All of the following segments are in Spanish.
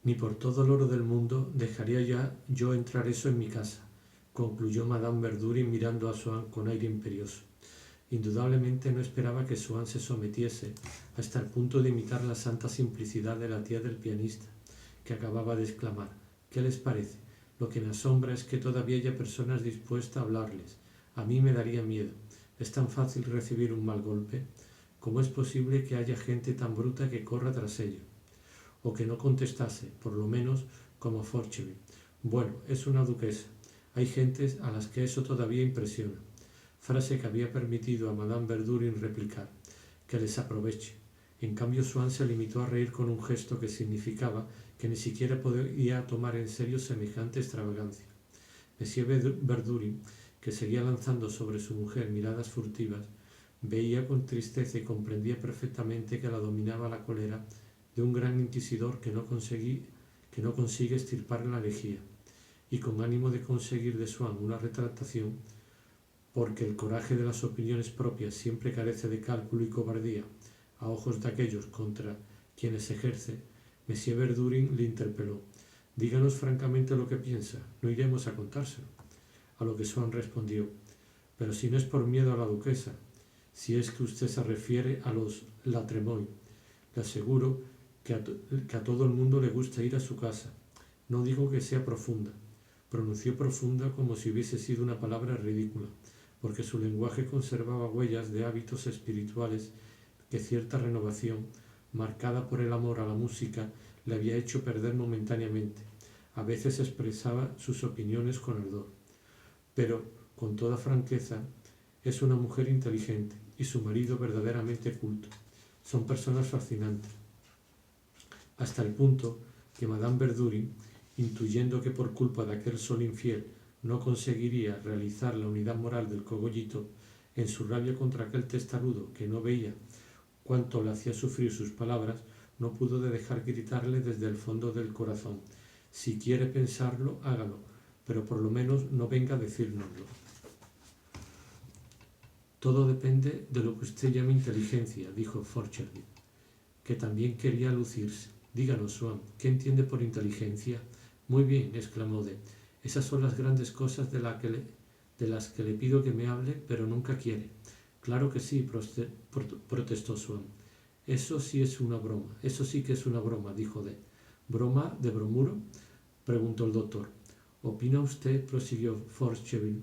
Ni por todo el oro del mundo dejaría ya yo entrar eso en mi casa, concluyó Madame Verdurin mirando a Swann con aire imperioso. Indudablemente no esperaba que Swann se sometiese hasta el punto de imitar la santa simplicidad de la tía del pianista, que acababa de exclamar: «¿Qué les parece? Lo que me asombra es que todavía haya personas dispuestas a hablarles. A mí me daría miedo. Es tan fácil recibir un mal golpe. ¿Cómo es posible que haya gente tan bruta que corra tras ello?» O que no contestase, por lo menos como Forcheville. «Bueno, es una duquesa. Hay gentes a las que eso todavía impresiona». Frase que había permitido a Madame Verdurin replicar: «Que les aproveche». En cambio Swann se limitó a reír con un gesto que significaba que ni siquiera podía tomar en serio semejante extravagancia. Monsieur Verdurin, que seguía lanzando sobre su mujer miradas furtivas, veía con tristeza y comprendía perfectamente que la dominaba la cólera de un gran inquisidor que no consigue extirpar la herejía, y con ánimo de conseguir de Swann una retractación, porque el coraje de las opiniones propias siempre carece de cálculo y cobardía a ojos de aquellos contra quienes ejerce, Monsieur Verdurin le interpeló: «Díganos francamente lo que piensa, no iremos a contárselo». A lo que Swann respondió: «Pero si no es por miedo a la duquesa, si es que usted se refiere a los La Tremoille, le aseguro que a todo el mundo le gusta ir a su casa. No digo que sea profunda». Pronunció profunda como si hubiese sido una palabra ridícula, porque su lenguaje conservaba huellas de hábitos espirituales que cierta renovación, marcada por el amor a la música, le había hecho perder momentáneamente. A veces expresaba sus opiniones con ardor. Pero, con toda franqueza, es una mujer inteligente y su marido verdaderamente culto. Son personas fascinantes. Hasta el punto que Madame Verdurin, intuyendo que por culpa de aquel sol infiel no conseguiría realizar la unidad moral del cogollito, en su rabia contra aquel testarudo que no veía cuánto le hacía sufrir sus palabras, no pudo de dejar gritarle desde el fondo del corazón: «Si quiere pensarlo, hágalo, pero por lo menos no venga a decírnoslo». «Todo depende de lo que usted llama inteligencia», dijo Forcheville, que también quería lucirse. «Díganos, Swann, ¿qué entiende por inteligencia?» «Muy bien», exclamó D. «Esas son las grandes cosas de las que le pido que me hable, pero nunca quiere». «Claro que sí», protestó Swann. «Eso sí es una broma, eso sí que es una broma», dijo D. «¿Broma de bromuro?», preguntó el doctor. «¿Opina usted», prosiguió Forcheville,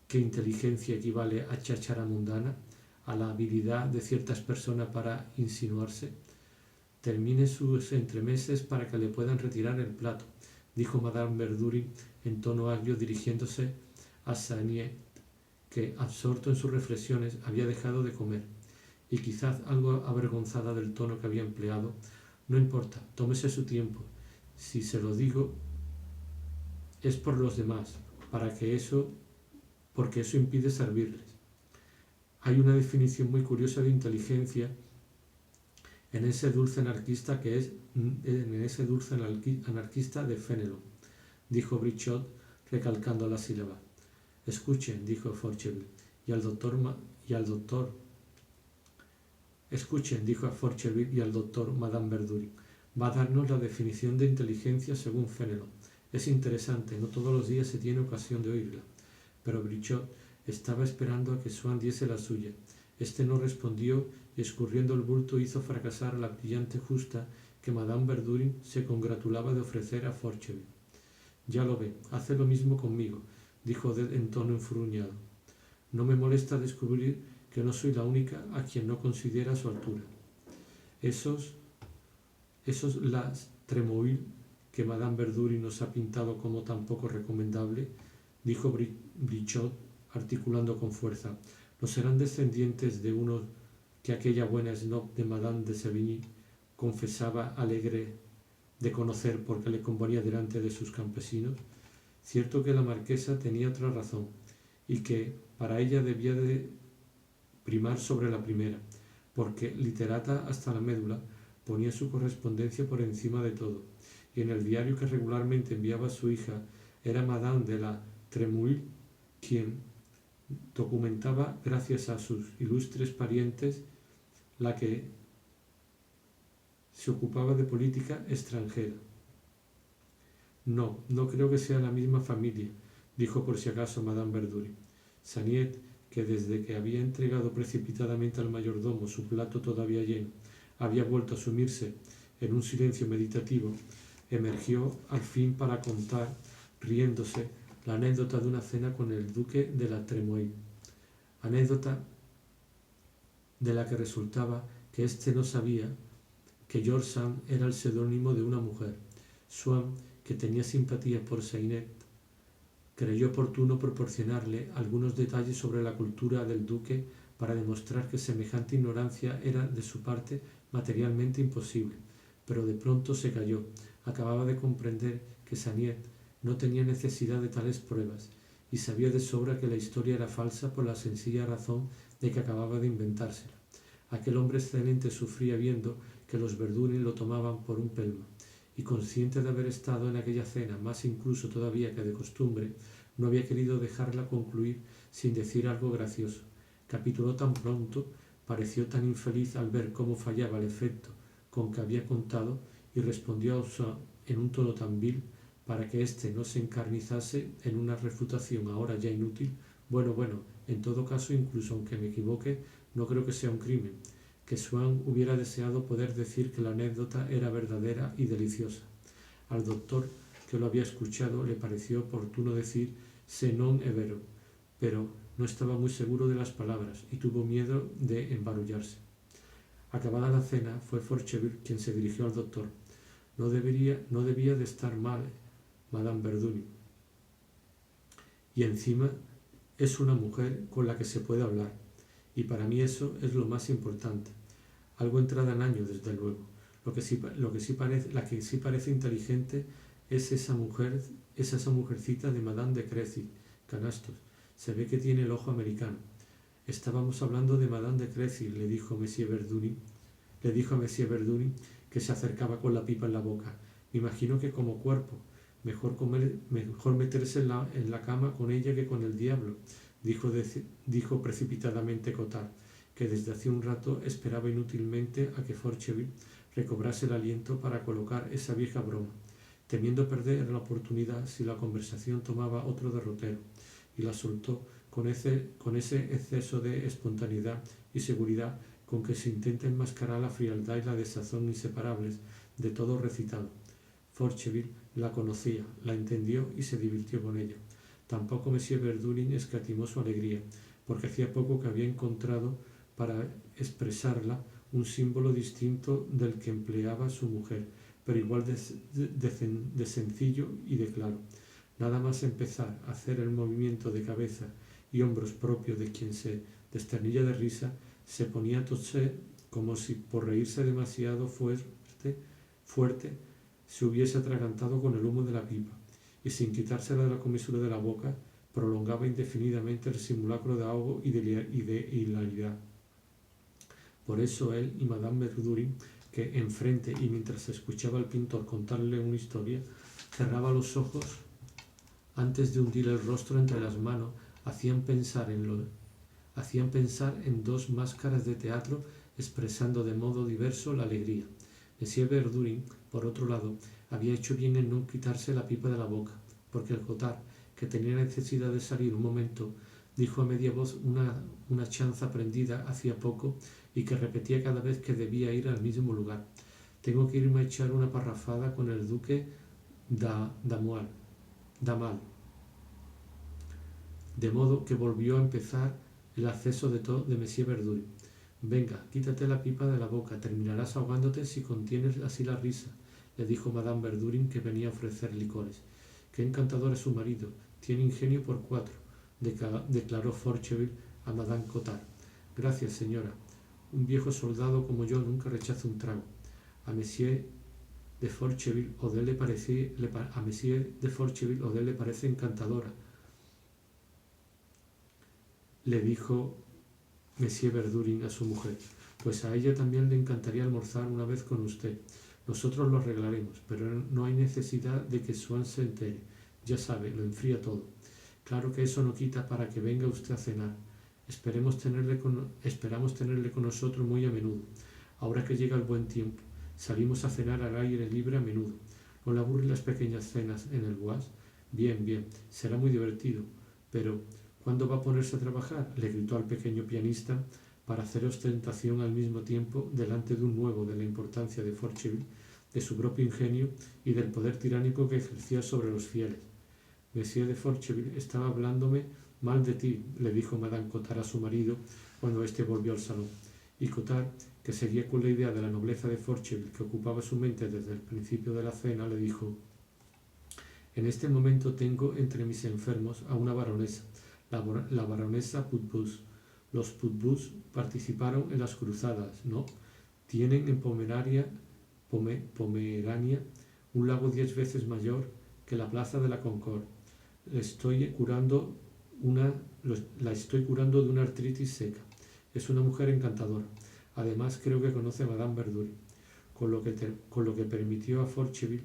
«que inteligencia equivale a cháchara mundana, a la habilidad de ciertas personas para insinuarse?» «Termine sus entremeses para que le puedan retirar el plato», dijo Madame Verdurin en tono agrio, dirigiéndose a Sagnier, que, absorto en sus reflexiones, había dejado de comer, y quizás algo avergonzada del tono que había empleado. «No importa, tómese su tiempo. Si se lo digo es por los demás, porque eso impide servirles. Hay una definición muy curiosa de inteligencia en ese dulce anarquista de Fénelon», dijo Brichot, recalcando la sílaba. «Escuchen», dijo Forcheville, «Escuchen», dijo a Forcheville y al doctor Madame Verdurin. «Va a darnos la definición de inteligencia según Fénelon. Es interesante, no todos los días se tiene ocasión de oírla». Pero Brichot estaba esperando a que Swann diese la suya. Este no respondió y, escurriendo el bulto, hizo fracasar la brillante justa que Madame Verdurin se congratulaba de ofrecer a Forcheville. «Ya lo ve, hace lo mismo conmigo», dijo en tono enfurruñado. «No me molesta descubrir que no soy la única a quien no considera a su altura. Esos las Tremoille que Madame Verdurin nos ha pintado como tan poco recomendable», dijo Brichot, articulando con fuerza, «no serán descendientes de unos que aquella buena snob de Madame de Sévigné confesaba alegre de conocer porque le componía delante de sus campesinos. Cierto que la marquesa tenía otra razón, y que para ella debía de primar sobre la primera, porque, literata hasta la médula, ponía su correspondencia por encima de todo, y en el diario que regularmente enviaba a su hija era Madame de la Tremouille quien documentaba, gracias a sus ilustres parientes, la que se ocupaba de política extranjera. No, no creo que sea la misma familia, dijo por si acaso Madame Verdurin. Saniet, que desde que había entregado precipitadamente al mayordomo su plato todavía lleno, había vuelto a sumirse en un silencio meditativo, emergió al fin para contar, riéndose, la anécdota de una cena con el duque de la Tremouille. Anécdota de la que resultaba que éste no sabía que George Sand era el seudónimo de una mujer. Swann, que tenía simpatía por Sainet, creyó oportuno proporcionarle algunos detalles sobre la cultura del duque para demostrar que semejante ignorancia era de su parte materialmente imposible, pero de pronto se calló. Acababa de comprender que Saniet no tenía necesidad de tales pruebas y sabía de sobra que la historia era falsa por la sencilla razón de que acababa de inventársela. Aquel hombre excelente sufría viendo que los Verdurin lo tomaban por un pelma, y consciente de haber estado en aquella cena más incluso todavía que de costumbre, no había querido dejarla concluir sin decir algo gracioso. Capituló tan pronto, pareció tan infeliz al ver cómo fallaba el efecto con que había contado, y respondió a Swann en un tono tan vil para que éste no se encarnizase en una refutación ahora ya inútil. Bueno, en todo caso, incluso aunque me equivoque, no creo que sea un crimen. Que Swann hubiera deseado poder decir que la anécdota era verdadera y deliciosa. Al doctor, que lo había escuchado, le pareció oportuno decir «se non è vero», pero no estaba muy seguro de las palabras y tuvo miedo de embarullarse. Acabada la cena, fue Forcheville quien se dirigió al doctor. No debía de estar mal Madame Verdurin. Y encima es una mujer con la que se puede hablar, y para mí eso es lo más importante. Algo entrada en años, desde luego. La que sí parece inteligente es esa mujercita de Madame de Crécy, canastos. Se ve que tiene el ojo americano. Estábamos hablando de Madame de Crécy, le dijo a Monsieur Verdurin, que se acercaba con la pipa en la boca. Me imagino que como cuerpo, mejor meterse en la cama con ella que con el diablo, dijo precipitadamente Cottard, que desde hacía un rato esperaba inútilmente a que Forcheville recobrase el aliento para colocar esa vieja broma, temiendo perder la oportunidad si la conversación tomaba otro derrotero, y la soltó con ese exceso de espontaneidad y seguridad con que se intenta enmascarar la frialdad y la desazón inseparables de todo recitado. Forcheville la conocía, la entendió y se divirtió con ella. Tampoco Monsieur Verdurin escatimó su alegría, porque hacía poco que había encontrado para expresarla un símbolo distinto del que empleaba su mujer, pero igual de sencillo y de claro. Nada más empezar a hacer el movimiento de cabeza y hombros propio de quien se desternilla de risa, se ponía a toser como si por reírse demasiado fuerte se hubiese atragantado con el humo de la pipa, y sin quitársela de la comisura de la boca, prolongaba indefinidamente el simulacro de ahogo y de hilaridad. Por eso él y Madame Verdurin, que enfrente y mientras escuchaba al pintor contarle una historia, cerraba los ojos antes de hundir el rostro entre las manos, hacían pensar en dos máscaras de teatro expresando de modo diverso la alegría. Monsieur Verdurin, por otro lado, había hecho bien en no quitarse la pipa de la boca, porque el Cottard, que tenía necesidad de salir un momento, dijo a media voz una chanza aprendida hacía poco y que repetía cada vez que debía ir al mismo lugar. Tengo que irme a echar una parrafada con el duque d'Aumale. De modo que volvió a empezar el acceso de tos de Monsieur Verdurin. Venga, quítate la pipa de la boca, terminarás ahogándote si contienes así la risa, le dijo Madame Verdurin, que venía a ofrecer licores. Qué encantador es su marido, tiene ingenio por 4, declaró Forcheville a Madame Cottard. Gracias, señora. Un viejo soldado como yo nunca rechaza un trago. A Monsieur de Forcheville Odelle le parece encantadora, le dijo Monsieur Verdurin a su mujer. Pues a ella también le encantaría almorzar una vez con usted. Nosotros lo arreglaremos, pero no hay necesidad de que Swann se entere. Ya sabe, lo enfría todo. Claro que eso no quita para que venga usted a cenar. Esperamos tenerle con nosotros muy a menudo. Ahora que llega el buen tiempo, salimos a cenar al aire libre a menudo. ¿No le aburren las pequeñas cenas en el Bois? Bien, bien, será muy divertido. Pero, ¿cuándo va a ponerse a trabajar?, le gritó al pequeño pianista, para hacer ostentación al mismo tiempo delante de un nuevo de la importancia de Forcheville, de su propio ingenio y del poder tiránico que ejercía sobre los fieles. Monsieur de Forcheville estaba hablándome mal de ti, le dijo Madame Cottard a su marido cuando éste volvió al salón. Y Cottard, que seguía con la idea de la nobleza de Forcheville que ocupaba su mente desde el principio de la cena, le dijo: en este momento tengo entre mis enfermos a una baronesa, la baronesa Putbus. Los Putbus participaron en las cruzadas, ¿no? Tienen en Pomerania un lago 10 veces mayor que la plaza de la Concorde. La estoy curando de una artritis seca. Es una mujer encantadora. Además, creo que conoce a Madame Verdurin, con lo que permitió a Forcheville,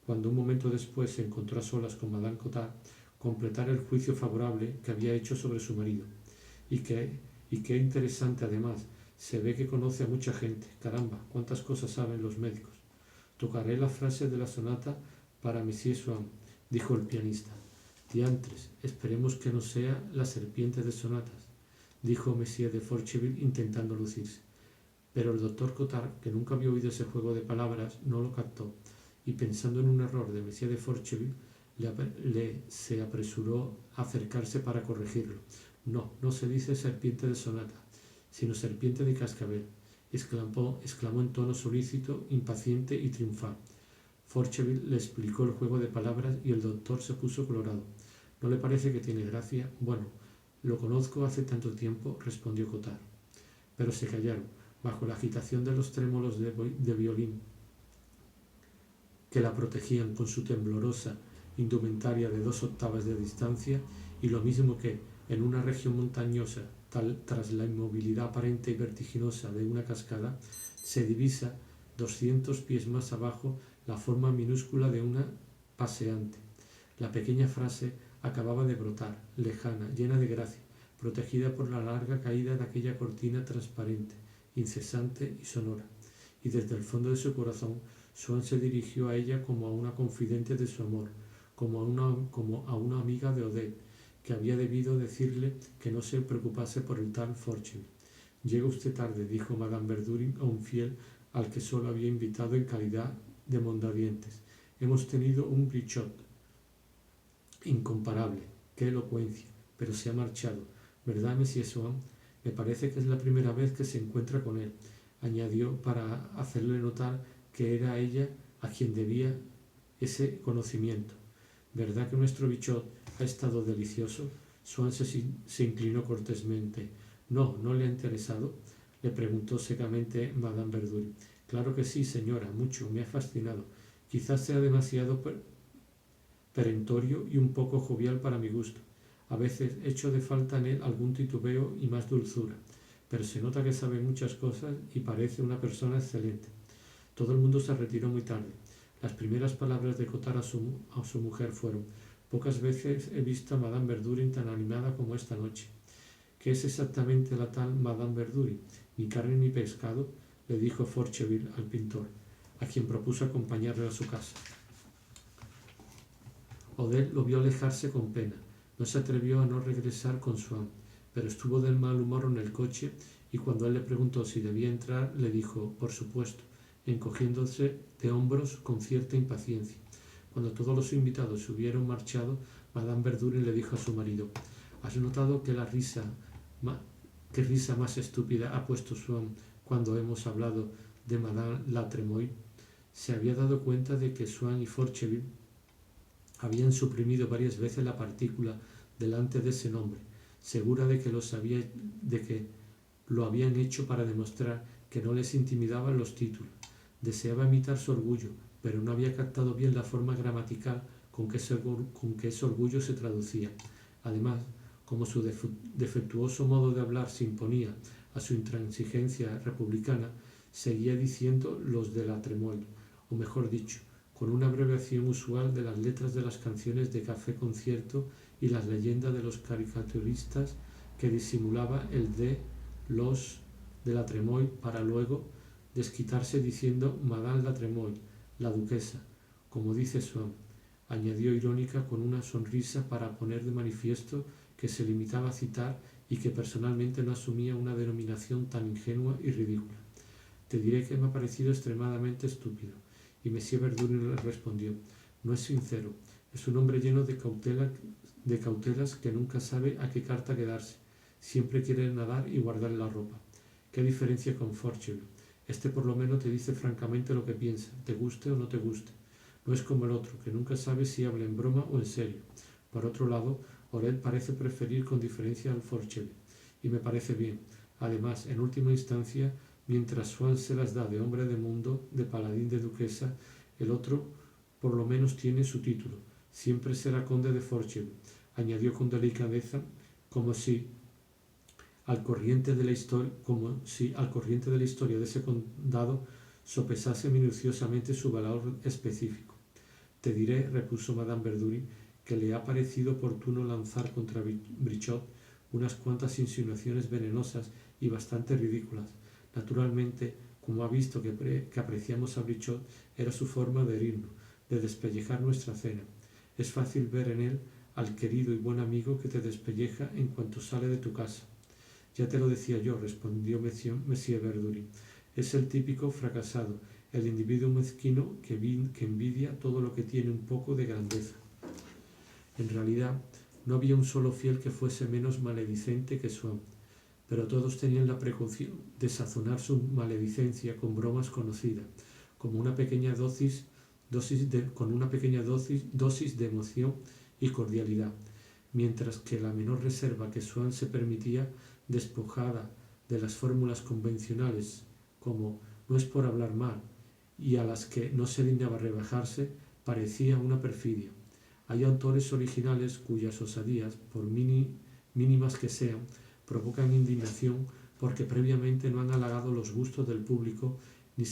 cuando un momento después se encontró a solas con Madame Cottard, completar el juicio favorable que había hecho sobre su marido. Y qué interesante además, se ve que conoce a mucha gente. Caramba, cuántas cosas saben los médicos. Tocaré la frase de la sonata para Monsieur Swann, dijo el pianista. Diantres, esperemos que no sea la serpiente de sonatas, dijo Monsieur de Forcheville intentando lucirse. Pero el doctor Cottard, que nunca había oído ese juego de palabras, no lo captó, y pensando en un error de Monsieur de Forcheville, se apresuró a acercarse para corregirlo. No, no se dice serpiente de sonata, sino serpiente de cascabel, exclamó en tono solícito, impaciente y triunfal. Forcheville le explicó el juego de palabras y el doctor se puso colorado. ¿No le parece que tiene gracia? Bueno, lo conozco hace tanto tiempo, respondió Cottard. Pero se callaron, bajo la agitación de los trémolos de violín que la protegían con su temblorosa indumentaria de 2 octavas de distancia, y lo mismo que, en una región montañosa, tras la inmovilidad aparente y vertiginosa de una cascada, se divisa 200 pies más abajo la forma minúscula de una paseante. La pequeña frase acababa de brotar, lejana, llena de gracia, protegida por la larga caída de aquella cortina transparente, incesante y sonora. Y desde el fondo de su corazón, Swann se dirigió a ella como a una confidente de su amor, como a una amiga de Odette, que había debido decirle que no se preocupase por el tal Forcheville. Llega usted tarde, dijo Madame Verdurin a un fiel al que solo había invitado en calidad de mondadientes. Hemos tenido un brichot incomparable. ¡Qué elocuencia! Pero se ha marchado, ¿verdad, Monsieur Swann? Me parece que es la primera vez que se encuentra con él, añadió para hacerle notar que era ella a quien debía ese conocimiento. ¿Verdad que nuestro bichot ha estado delicioso? Swann se inclinó cortésmente. ¿No le ha interesado?, le preguntó secamente Madame Verdurin. Claro que sí, señora, mucho, me ha fascinado. Quizás sea demasiado perentorio y un poco jovial para mi gusto. A veces echo de falta en él algún titubeo y más dulzura, pero se nota que sabe muchas cosas y parece una persona excelente. Todo el mundo se retiró muy tarde. Las primeras palabras de Cottard a su mujer fueron: pocas veces he visto a Madame Verdurin tan animada como esta noche. ¿Qué es exactamente la tal Madame Verdurin? Ni carne ni pescado, le dijo Forcheville al pintor, a quien propuso acompañarle a su casa. Odette lo vio alejarse con pena. No se atrevió a no regresar con Swann, pero estuvo del mal humor en el coche, y cuando él le preguntó si debía entrar, le dijo, por supuesto, encogiéndose de hombros con cierta impaciencia. Cuando todos los invitados se hubieron marchado, Madame Verdurin le dijo a su marido: ¿Has notado qué risa más estúpida ha puesto Swann cuando hemos hablado de Madame la Tremouille? Se había dado cuenta de que Swann y Forcheville habían suprimido varias veces la partícula delante de ese nombre, segura de que lo habían hecho para demostrar que no les intimidaban los títulos. Deseaba imitar su orgullo, pero no había captado bien la forma gramatical con que ese orgullo se traducía. Además, como su defectuoso modo de hablar se imponía a su intransigencia republicana, seguía diciendo los de la Tremouille, o mejor dicho, con una abreviación usual de las letras de las canciones de Café Concierto y las leyendas de los caricaturistas, que disimulaba el de los de la Tremouille para luego desquitarse diciendo Madame la Tremouille, la duquesa, como dice Swann, añadió irónica con una sonrisa para poner de manifiesto que se limitaba a citar y que personalmente no asumía una denominación tan ingenua y ridícula. Te diré que me ha parecido extremadamente estúpido. Y Monsieur Verdurin le respondió, no es sincero, es un hombre lleno de cautelas que nunca sabe a qué carta quedarse. Siempre quiere nadar y guardar la ropa. ¿Qué diferencia con Forcheville? Este por lo menos te dice francamente lo que piensa, te guste o no te guste. No es como el otro, que nunca sabe si habla en broma o en serio. Por otro lado, Ored parece preferir con diferencia al Forcheville, y me parece bien. Además, en última instancia, mientras Swann se las da de hombre de mundo, de paladín de duquesa, el otro por lo menos tiene su título. Siempre será conde de Forcheville, añadió con delicadeza, como si al corriente de la historia de ese condado sopesase minuciosamente su valor específico. Te diré, repuso Madame Verdurin, que le ha parecido oportuno lanzar contra Brichot unas cuantas insinuaciones venenosas y bastante ridículas. Naturalmente, como ha visto que apreciamos a Brichot, era su forma de herirnos, de despellejar nuestra cena. Es fácil ver en él al querido y buen amigo que te despelleja en cuanto sale de tu casa. Ya te lo decía yo, respondió Monsieur Verdurin. Es el típico fracasado, el individuo mezquino que envidia todo lo que tiene un poco de grandeza. En realidad, no había un solo fiel que fuese menos maledicente que Swann, pero todos tenían la precaución de sazonar su maledicencia con bromas conocidas, como una pequeña dosis de emoción y cordialidad, mientras que la menor reserva que Swann se permitía, despojada de las fórmulas convencionales como no es por hablar mal y a las que no se dignaba rebajarse, parecía una perfidia. Hay autores originales cuyas osadías, por mínimas que sean, provocan indignación porque previamente no han halagado los gustos del público ni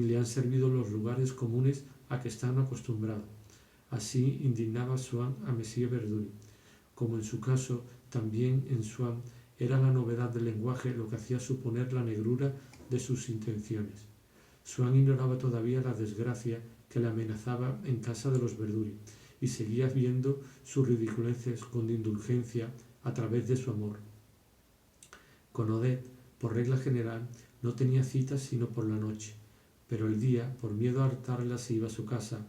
le han servido los lugares comunes a que están acostumbrados. Así indignaba Swann a Monsieur Verdurin. Como en su caso, también en Swann era la novedad del lenguaje lo que hacía suponer la negrura de sus intenciones. Swann ignoraba todavía la desgracia que le amenazaba en casa de los Verdurin y seguía viendo sus ridiculeces con indulgencia a través de su amor. Con Odette, por regla general, no tenía citas sino por la noche, pero el día, por miedo a hartarla, se iba a su casa.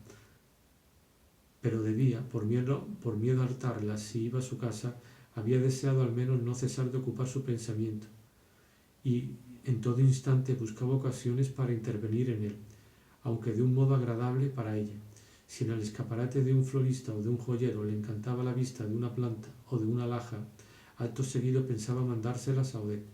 Pero de día, por miedo a hartarla, si iba a su casa, había deseado al menos no cesar de ocupar su pensamiento, y en todo instante buscaba ocasiones para intervenir en él, aunque de un modo agradable para ella. Si en el escaparate de un florista o de un joyero le encantaba la vista de una planta o de una alhaja, acto seguido pensaba mandárselas a Odette,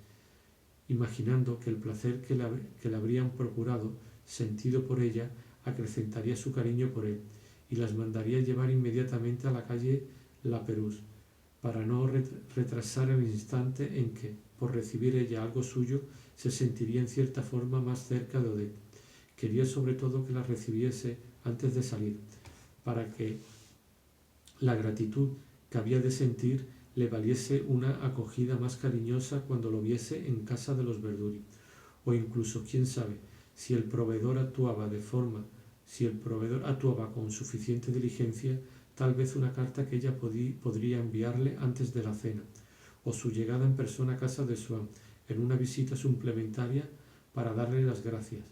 imaginando que el placer que le habrían procurado, sentido por ella, acrecentaría su cariño por él, y las mandaría llevar inmediatamente a la calle La Perouse, para no retrasar el instante en que, por recibir ella algo suyo, se sentiría en cierta forma más cerca de Odette. Quería sobre todo que la recibiese antes de salir, para que la gratitud que había de sentir le valiese una acogida más cariñosa cuando lo viese en casa de los Verdurin. O incluso, quién sabe, si el proveedor actuaba con suficiente diligencia, tal vez una carta que ella podría enviarle antes de la cena, o su llegada en persona a casa de Swann, en una visita suplementaria para darle las gracias.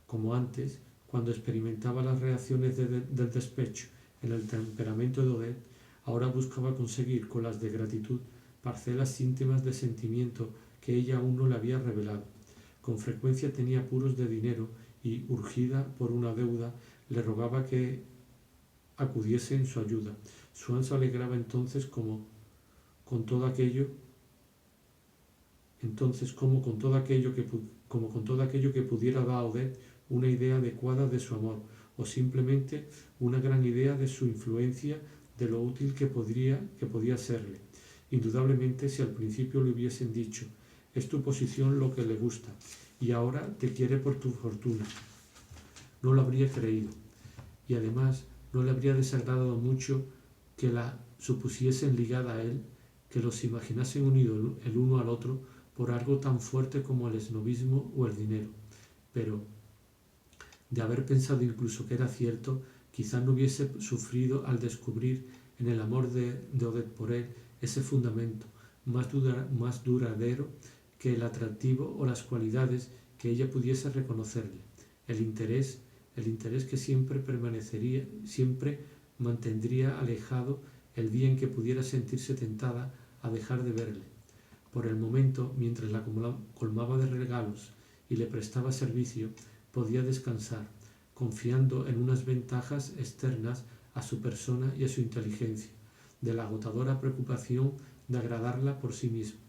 Como antes, cuando experimentaba las reacciones del despecho en el temperamento de Odette, ahora buscaba conseguir con las de gratitud parcelas íntimas de sentimiento que ella aún no le había revelado. Con frecuencia tenía apuros de dinero y, urgida por una deuda, le rogaba que acudiese en su ayuda. Swann se alegraba entonces como con todo aquello que pudiera dar a Odette una idea adecuada de su amor, o simplemente una gran idea de su influencia, de lo útil que podía serle. Indudablemente, si al principio le hubiesen dicho, es tu posición lo que le gusta, y ahora te quiere por tu fortuna, no lo habría creído, y además no le habría desagradado mucho que la supusiesen ligada a él, que los imaginasen unidos el uno al otro por algo tan fuerte como el esnobismo o el dinero. Pero De haber pensado incluso que era cierto, quizá no hubiese sufrido al descubrir en el amor de Odette por él ese fundamento más duradero que el atractivo o las cualidades que ella pudiese reconocerle, el interés que siempre mantendría alejado el día en que pudiera sentirse tentada a dejar de verle. Por el momento, mientras la colmaba de regalos y le prestaba servicio, podía descansar, confiando en unas ventajas externas a su persona y a su inteligencia, de la agotadora preocupación de agradarla por sí mismo,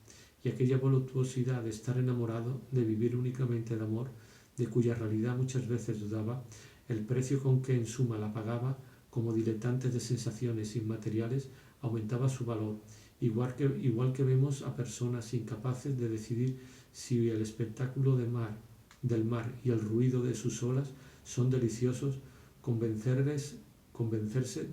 y aquella voluptuosidad de estar enamorado, de vivir únicamente de amor, de cuya realidad muchas veces dudaba, el precio con que en suma la pagaba como diletante de sensaciones inmateriales aumentaba su valor, igual que vemos a personas incapaces de decidir si el espectáculo del mar y el ruido de sus olas son deliciosos, convencerse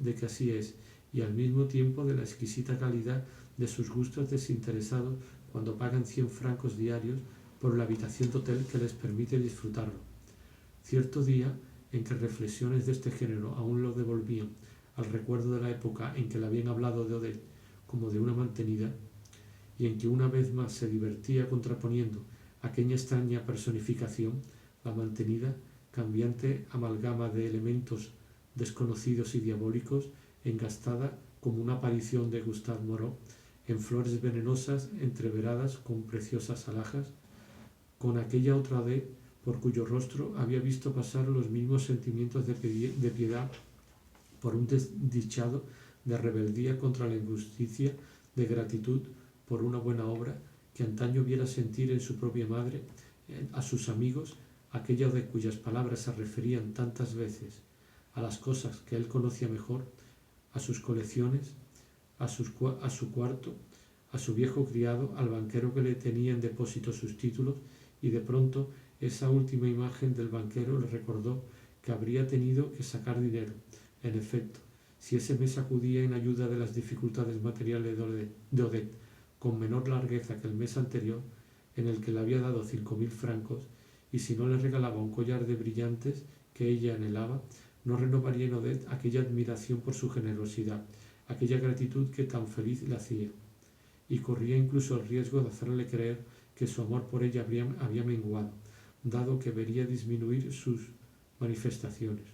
de que así es, y al mismo tiempo de la exquisita calidad de sus gustos desinteresados cuando pagan 100 francos diarios por la habitación de hotel que les permite disfrutarlo. Cierto día en que reflexiones de este género aún lo devolvían al recuerdo de la época en que le habían hablado de Odette como de una mantenida, y en que una vez más se divertía contraponiendo aquella extraña personificación, la mantenida, cambiante amalgama de elementos desconocidos y diabólicos, engastada como una aparición de Gustave Moreau, en flores venenosas entreveradas con preciosas alhajas, con aquella otra Odette por cuyo rostro había visto pasar los mismos sentimientos de piedad por un desdichado, de rebeldía contra la injusticia, de gratitud por una buena obra, que antaño viera sentir en su propia madre, a sus amigos, aquella de cuyas palabras se referían tantas veces a las cosas que él conocía mejor, a sus colecciones, a su cuarto, a su viejo criado, al banquero que le tenía en depósito sus títulos, y de pronto esa última imagen del banquero le recordó que habría tenido que sacar dinero. En efecto, si ese mes acudía en ayuda de las dificultades materiales de Odette con menor largueza que el mes anterior, en el que le había dado 5.000 francos, y si no le regalaba un collar de brillantes que ella anhelaba, no renovaría en Odette aquella admiración por su generosidad, aquella gratitud que tan feliz le hacía, y corría incluso el riesgo de hacerle creer que su amor por ella había menguado, dado que vería disminuir sus manifestaciones.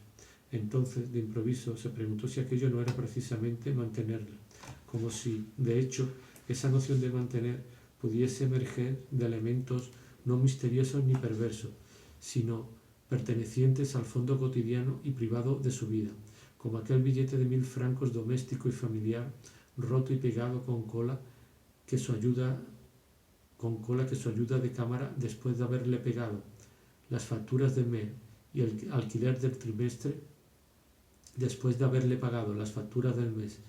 Entonces, de improviso, se preguntó si aquello no era precisamente mantenerla, como si, de hecho, esa noción de mantener pudiese emerger de elementos no misteriosos ni perversos, sino pertenecientes al fondo cotidiano y privado de su vida, como aquel billete de 1.000 francos doméstico y familiar, roto y pegado con cola que su ayuda de cámara, después de haberle pegado las facturas del mes y el alquiler del trimestre, después de haberle pagado las facturas del mes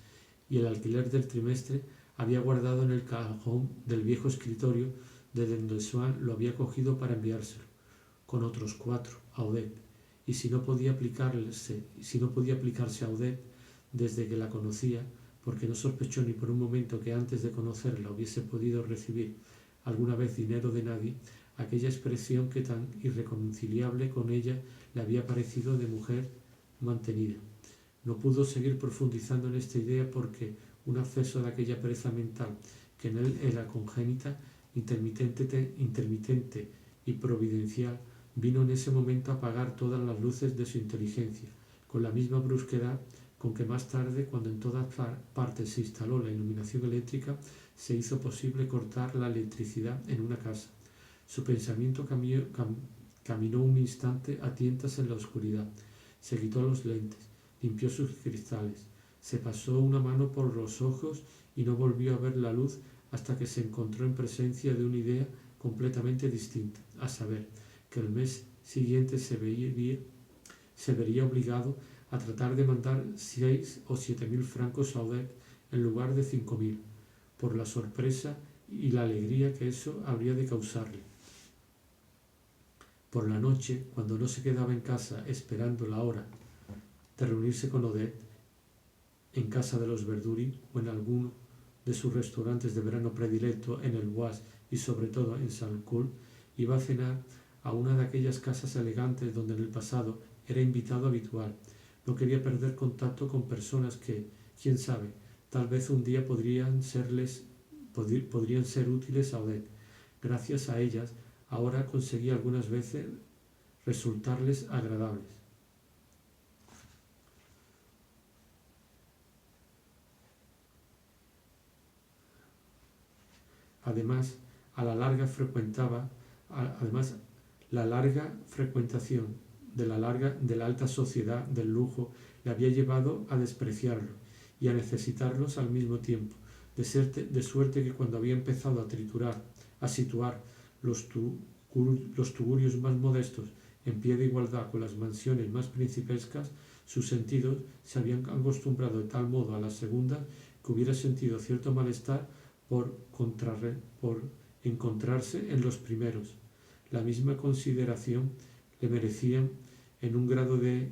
y el alquiler del trimestre, había guardado en el cajón del viejo escritorio de donde Swann lo había cogido para enviárselo, con otros 4, a Odette, y si no podía aplicarse a Odette desde que la conocía, porque no sospechó ni por un momento que antes de conocerla hubiese podido recibir alguna vez dinero de nadie, aquella expresión que tan irreconciliable con ella le había parecido de mujer mantenida. No pudo seguir profundizando en esta idea porque un acceso de aquella pereza mental que en él era congénita, intermitente y providencial, vino en ese momento a apagar todas las luces de su inteligencia, con la misma brusquedad con que más tarde, cuando en todas partes se instaló la iluminación eléctrica, se hizo posible cortar la electricidad en una casa. Su pensamiento caminó un instante a tientas en la oscuridad, se quitó los lentes, limpió sus cristales, se pasó una mano por los ojos y no volvió a ver la luz hasta que se encontró en presencia de una idea completamente distinta, a saber, que el mes siguiente se vería obligado a tratar de mandar 6 o 7.000 francos a Odette en lugar de 5.000, por la sorpresa y la alegría que eso habría de causarle. Por la noche, cuando no se quedaba en casa esperando la hora de reunirse con Odette, en casa de los Verdurin o en alguno de sus restaurantes de verano predilecto en el Bois y sobre todo en Saint-Cloud, iba a cenar a una de aquellas casas elegantes donde en el pasado era invitado habitual. No quería perder contacto con personas que, quién sabe, tal vez un día podrían ser útiles a Odette. Gracias a ellas, ahora conseguía algunas veces resultarles agradables. Además, la larga frecuentación de la alta sociedad del lujo le había llevado a despreciarlo y a necesitarlos al mismo tiempo, de suerte que cuando había empezado a situar los tugurios más modestos en pie de igualdad con las mansiones más principescas, sus sentidos se habían acostumbrado de tal modo a la segunda que hubiera sentido cierto malestar por encontrarse en los primeros. La misma consideración le merecían en un grado de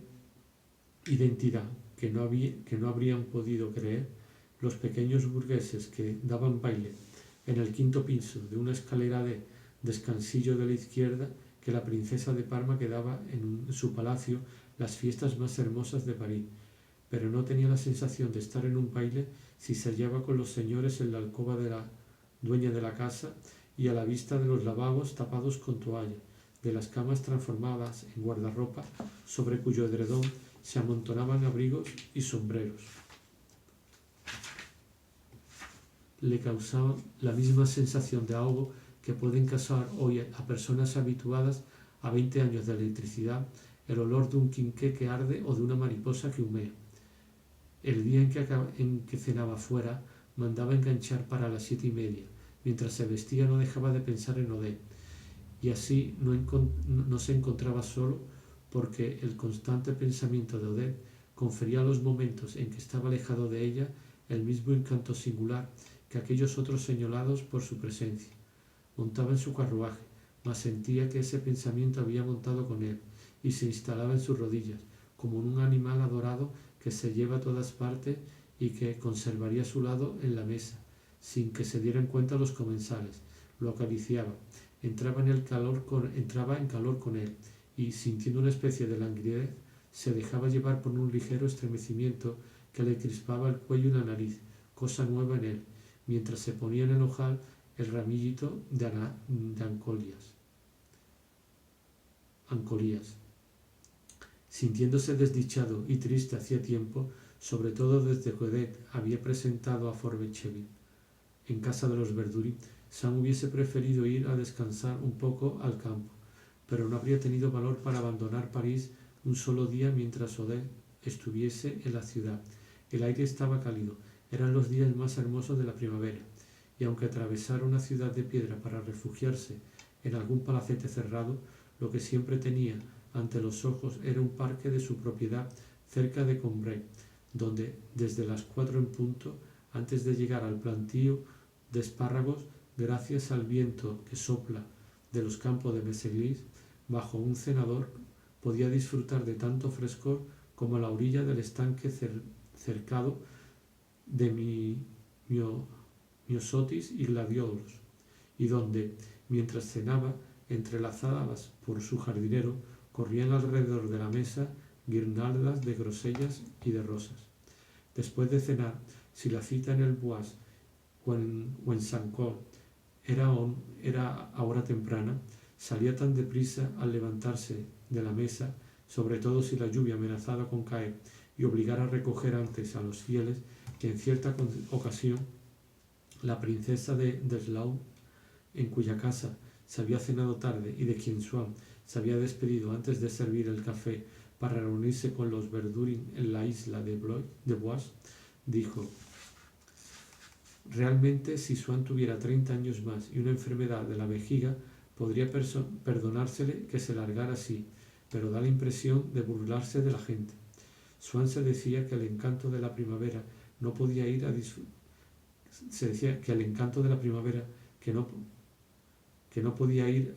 identidad que no habrían podido creer los pequeños burgueses que daban baile en el quinto piso de una escalera de descansillo de la izquierda que la princesa de Parma que daba en su palacio las fiestas más hermosas de París, pero no tenía la sensación de estar en un baile si se hallaba con los señores en la alcoba de la dueña de la casa y a la vista de los lavabos tapados con toalla, de las camas transformadas en guardarropa sobre cuyo edredón se amontonaban abrigos y sombreros. Le causaba la misma sensación de ahogo que pueden causar hoy a personas habituadas a 20 años de electricidad el olor de un quinqué que arde o de una mariposa que humea. El día en que cenaba fuera, mandaba enganchar para las 7:30. Mientras se vestía no dejaba de pensar en Odette, y así no se encontraba solo, porque el constante pensamiento de Odette confería a los momentos en que estaba alejado de ella el mismo encanto singular que aquellos otros señalados por su presencia. Montaba en su carruaje, mas sentía que ese pensamiento había montado con él y se instalaba en sus rodillas, como un animal adorado que se lleva a todas partes y que conservaría a su lado en la mesa, sin que se dieran cuenta los comensales. Lo acariciaba, entraba en calor con él, y, sintiendo una especie de languidez, se dejaba llevar por un ligero estremecimiento que le crispaba el cuello y la nariz, cosa nueva en él, mientras se ponía en el ojal el ramillito de ancolías. Sintiéndose desdichado y triste hacía tiempo, sobre todo desde que Odette había presentado a Formicheville en casa de los Verduri, Sam hubiese preferido ir a descansar un poco al campo, pero no habría tenido valor para abandonar París un solo día mientras Odette estuviese en la ciudad. El aire estaba cálido, eran los días más hermosos de la primavera, y aunque atravesara una ciudad de piedra para refugiarse en algún palacete cerrado, lo que siempre tenía ante los ojos era un parque de su propiedad cerca de Combray, donde desde las 4 en punto, antes de llegar al plantío de espárragos, gracias al viento que sopla de los campos de Meseglis, bajo un cenador, podía disfrutar de tanto frescor como a la orilla del estanque cercado de myosotis y gladiolos, y donde, mientras cenaba, entrelazadas por su jardinero, corrían alrededor de la mesa guirnaldas de grosellas y de rosas. Después de cenar, si la cita en el Bois o en Saint-Cloud era a hora temprana, salía tan deprisa al levantarse de la mesa, sobre todo si la lluvia amenazaba con caer y obligara a recoger antes a los fieles, que en cierta ocasión la princesa de Dessau, en cuya casa se había cenado tarde y de quien Swann se había despedido antes de servir el café para reunirse con los Verdurin en la isla de Bois, dijo: realmente, si Swann tuviera 30 años más y una enfermedad de la vejiga, podría perdonársele que se largara así, pero da la impresión de burlarse de la gente. Swann se decía que el encanto de la primavera no podía ir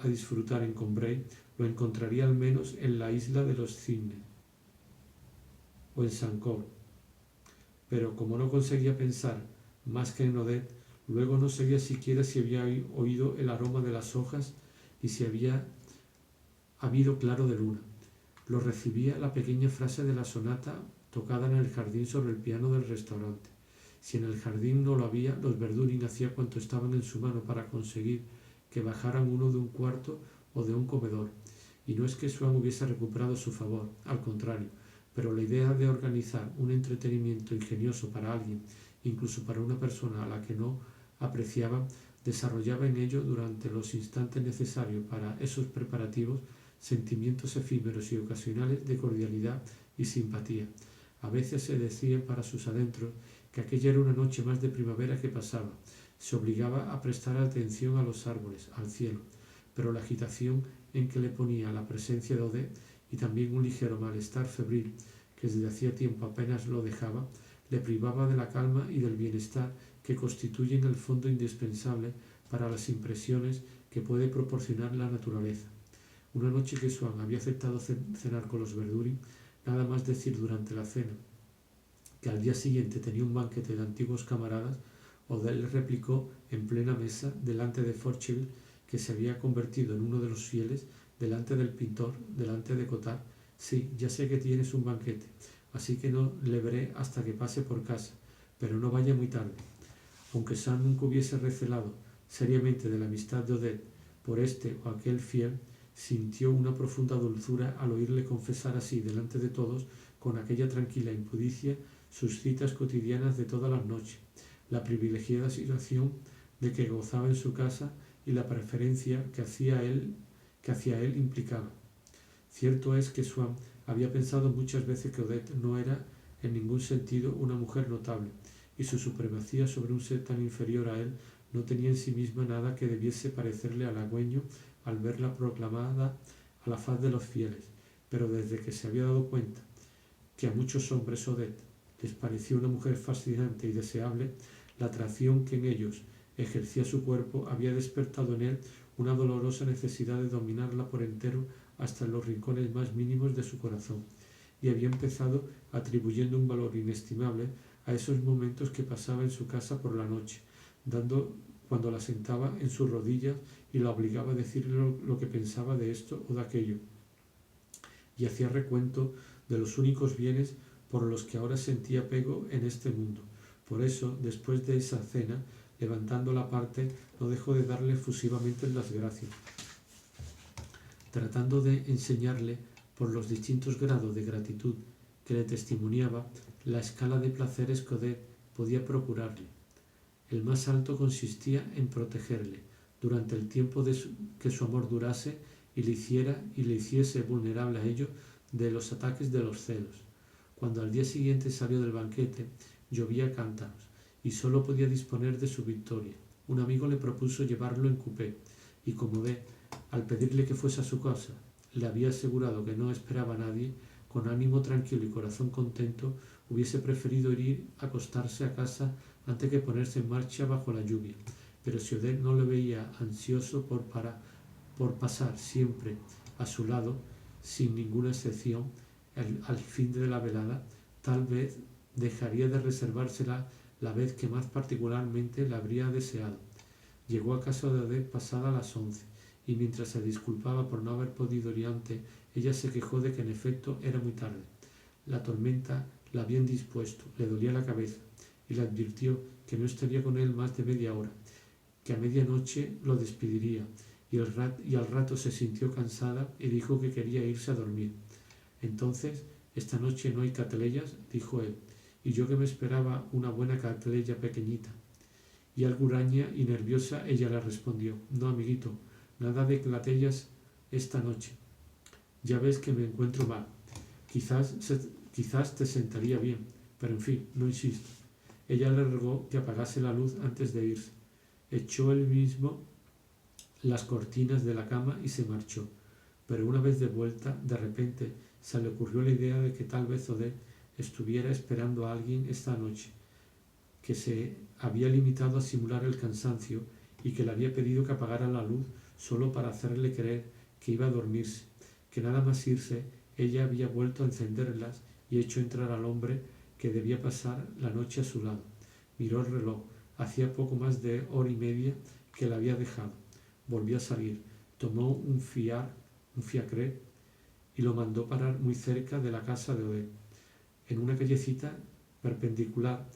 a disfrutar en Combray, lo encontraría al menos en la isla de los Cisnes o en Saint-Cloud. Pero como no conseguía pensar más que en Odette, luego no sabía siquiera si había oído el aroma de las hojas y si había habido claro de luna. Lo recibía la pequeña frase de la sonata tocada en el jardín sobre el piano del restaurante. Si en el jardín no lo había, los Verdurin hacía cuanto estaban en su mano para conseguir que bajaran uno de un cuarto o de un comedor. Y no es que Swann hubiese recuperado su favor, al contrario, pero la idea de organizar un entretenimiento ingenioso para alguien, incluso para una persona a la que no apreciaba, desarrollaba en ello durante los instantes necesarios para esos preparativos sentimientos efímeros y ocasionales de cordialidad y simpatía. A veces se decía para sus adentros que aquella era una noche más de primavera que pasaba. Se obligaba a prestar atención a los árboles, al cielo, pero la agitación en que le ponía la presencia de Odette y también un ligero malestar febril que desde hacía tiempo apenas lo dejaba, le privaba de la calma y del bienestar que constituyen el fondo indispensable para las impresiones que puede proporcionar la naturaleza. Una noche que Swann había aceptado cenar con los Verdurin, nada más decir durante la cena que al día siguiente tenía un banquete de antiguos camaradas, Odette le replicó en plena mesa, delante de Forcheville, que se había convertido en uno de los fieles, delante del pintor, delante de Cottard: sí, ya sé que tienes un banquete, así que no le veré hasta que pase por casa, pero no vaya muy tarde. Aunque Swann nunca hubiese recelado seriamente de la amistad de Odette por este o aquel fiel, sintió una profunda dulzura al oírle confesar así delante de todos, con aquella tranquila impudicia, sus citas cotidianas de todas las noches, la privilegiada situación de que gozaba en su casa y la preferencia que hacia él implicaba. Cierto es que Swann había pensado muchas veces que Odette no era en ningún sentido una mujer notable, y su supremacía sobre un ser tan inferior a él no tenía en sí misma nada que debiese parecerle halagüeño al verla proclamada a la faz de los fieles, pero desde que se había dado cuenta que a muchos hombres Odette les parecía una mujer fascinante y deseable, la atracción que en ellos ejercía su cuerpo había despertado en él una dolorosa necesidad de dominarla por entero hasta en los rincones más mínimos de su corazón, y había empezado atribuyendo un valor inestimable a esos momentos que pasaba en su casa por la noche, cuando la sentaba en sus rodillas y la obligaba a decirle lo que pensaba de esto o de aquello, y hacía recuento de los únicos bienes por los que ahora sentía apego en este mundo. Por eso, después de esa cena, levantando la parte, no dejó de darle efusivamente las gracias, tratando de enseñarle, por los distintos grados de gratitud que le testimoniaba, la escala de placeres que Odette podía procurarle. El más alto consistía en protegerle, durante el tiempo que su amor durase, y le hiciese vulnerable a ello de los ataques de los celos. Cuando al día siguiente salió del banquete, llovía cántaros, y sólo podía disponer de su victoria. Un amigo le propuso llevarlo en coupé, y como Odette, al pedirle que fuese a su casa, le había asegurado que no esperaba a nadie, con ánimo tranquilo y corazón contento, hubiese preferido ir a acostarse a casa antes que ponerse en marcha bajo la lluvia. Pero si Odette no le veía ansioso por pasar siempre a su lado, sin ninguna excepción, al fin de la velada, tal vez dejaría de reservársela la vez que más particularmente la habría deseado. Llegó a casa de Odette pasada las 11, y mientras se disculpaba por no haber podido ir antes, ella se quejó de que en efecto era muy tarde. La tormenta la había indispuesto, le dolía la cabeza, y le advirtió que no estaría con él más de media hora, que a medianoche lo despediría, y al rato se sintió cansada y dijo que quería irse a dormir. Entonces, esta noche no hay catelellas, dijo él, y yo que me esperaba una buena cateleya pequeñita. Y algo huraña y nerviosa ella le respondió: no, amiguito, nada de catelellas esta noche. Ya ves que me encuentro mal. Quizás te sentaría bien, pero en fin, no insisto. Ella le rogó que apagase la luz antes de irse. Echó él mismo las cortinas de la cama y se marchó. Pero una vez de vuelta, de repente, se le ocurrió la idea de que tal vez Odette estuviera esperando a alguien esta noche, que se había limitado a simular el cansancio y que le había pedido que apagara la luz solo para hacerle creer que iba a dormirse, que nada más irse ella había vuelto a encenderlas y hecho entrar al hombre que debía pasar la noche a su lado. Miró el reloj. Hacía poco más de hora y media que la había dejado. Volvió a salir. Tomó un fiacre y lo mandó parar muy cerca de la casa de Odette, en una callecita perpendicular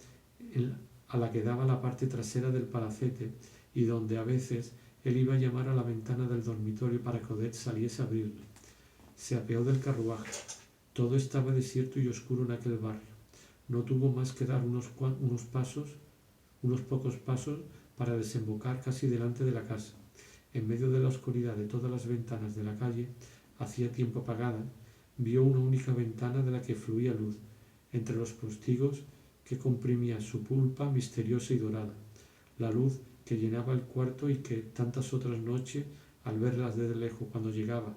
a la que daba la parte trasera del palacete y donde a veces él iba a llamar a la ventana del dormitorio para que Odette saliese a abrirle. Se apeó del carruaje. Todo estaba desierto y oscuro en aquel barrio. No tuvo más que dar unos pocos pasos para desembocar casi delante de la casa. En medio de la oscuridad de todas las ventanas de la calle, hacía tiempo apagada, vio una única ventana de la que fluía luz, entre los postigos que comprimía su pulpa misteriosa y dorada, la luz que llenaba el cuarto y que tantas otras noches, al verlas desde lejos cuando llegaba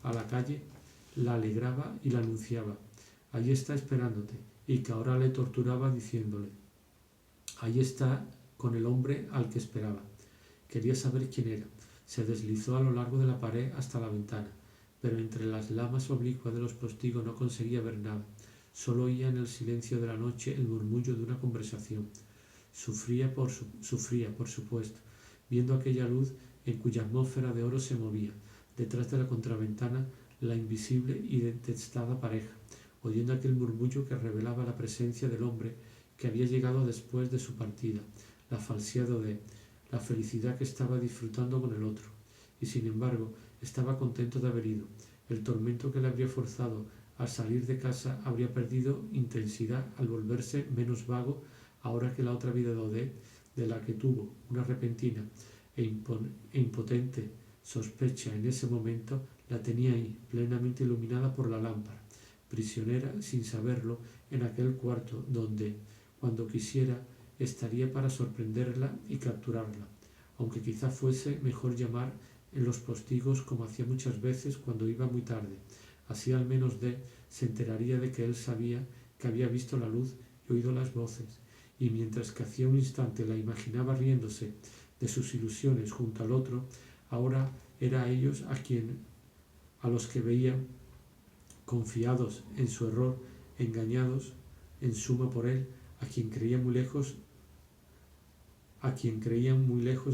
a la calle, la alegraba y la anunciaba. Allí está esperándote, y que ahora le torturaba diciéndole, allí está con el hombre al que esperaba. Quería saber quién era. Se deslizó a lo largo de la pared hasta la ventana, pero entre las lamas oblicuas de los postigos no conseguía ver nada. Solo oía en el silencio de la noche el murmullo de una conversación. Sufría, por supuesto, viendo aquella luz en cuya atmósfera de oro se movía, detrás de la contraventana, la invisible y detestada pareja, oyendo aquel murmullo que revelaba la presencia del hombre que había llegado después de su partida, la falsedad de la felicidad que estaba disfrutando con el otro, y sin embargo estaba contento de haber ido. El tormento que le habría forzado al salir de casa habría perdido intensidad al volverse menos vago ahora que la otra vida de Odette, de la que tuvo una repentina e impotente sospecha en ese momento, la tenía ahí, plenamente iluminada por la lámpara, prisionera, sin saberlo, en aquel cuarto donde, cuando quisiera, estaría para sorprenderla y capturarla, aunque quizá fuese mejor llamar en los postigos como hacía muchas veces cuando iba muy tarde. Así al menos se enteraría de que él sabía que había visto la luz y oído las voces, y mientras que hacía un instante la imaginaba riéndose de sus ilusiones junto al otro, ahora era a ellos a los que veía, confiados en su error, engañados en suma por él, a quien creían muy lejos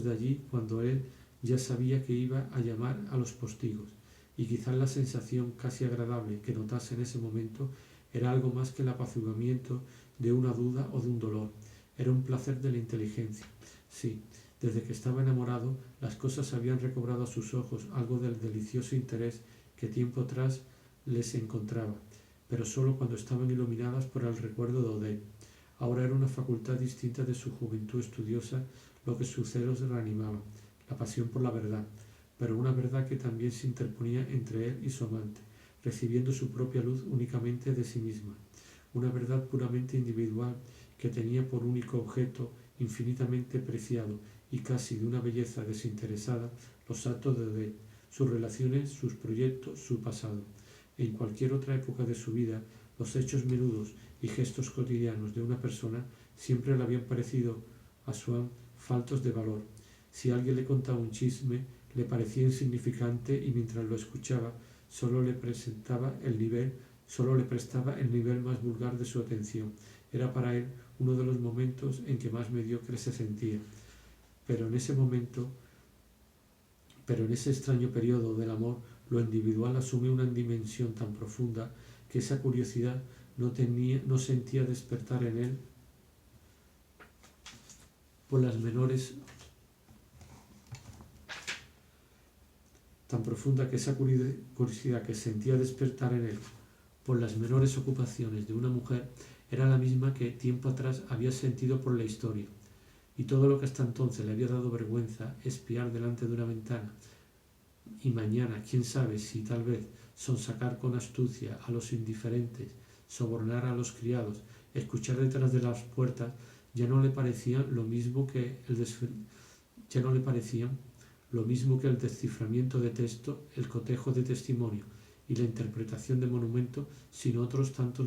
de allí cuando él ya sabía que iba a llamar a los postigos, y quizás la sensación casi agradable que notase en ese momento era algo más que el apaciguamiento de una duda o de un dolor, era un placer de la inteligencia. Sí, desde que estaba enamorado, las cosas habían recobrado a sus ojos algo del delicioso interés que tiempo atrás les encontraba, pero sólo cuando estaban iluminadas por el recuerdo de Odette. Ahora era una facultad distinta de su juventud estudiosa lo que sus celos reanimaba, la pasión por la verdad, pero una verdad que también se interponía entre él y su amante, recibiendo su propia luz únicamente de sí misma, una verdad puramente individual que tenía por único objeto infinitamente preciado y casi de una belleza desinteresada los actos de Odette, sus relaciones, sus proyectos, su pasado. En cualquier otra época de su vida, los hechos menudos y gestos cotidianos de una persona siempre le habían parecido a Swann faltos de valor. Si alguien le contaba un chisme, le parecía insignificante y mientras lo escuchaba solo le prestaba el nivel más vulgar de su atención. Era para él uno de los momentos en que más mediocre se sentía. Pero en ese extraño periodo del amor, lo individual asume una dimensión tan profunda que esa curiosidad no sentía despertar en él por las menores ocupaciones de una mujer era la misma que tiempo atrás había sentido por la historia, y todo lo que hasta entonces le había dado vergüenza, espiar delante de una ventana, y mañana, quién sabe si tal vez sonsacar con astucia a los indiferentes, sobornar a los criados, escuchar detrás de las puertas, ya no le parecían lo mismo que el desciframiento de texto, el cotejo de testimonio y la interpretación de monumento, sino otros tantos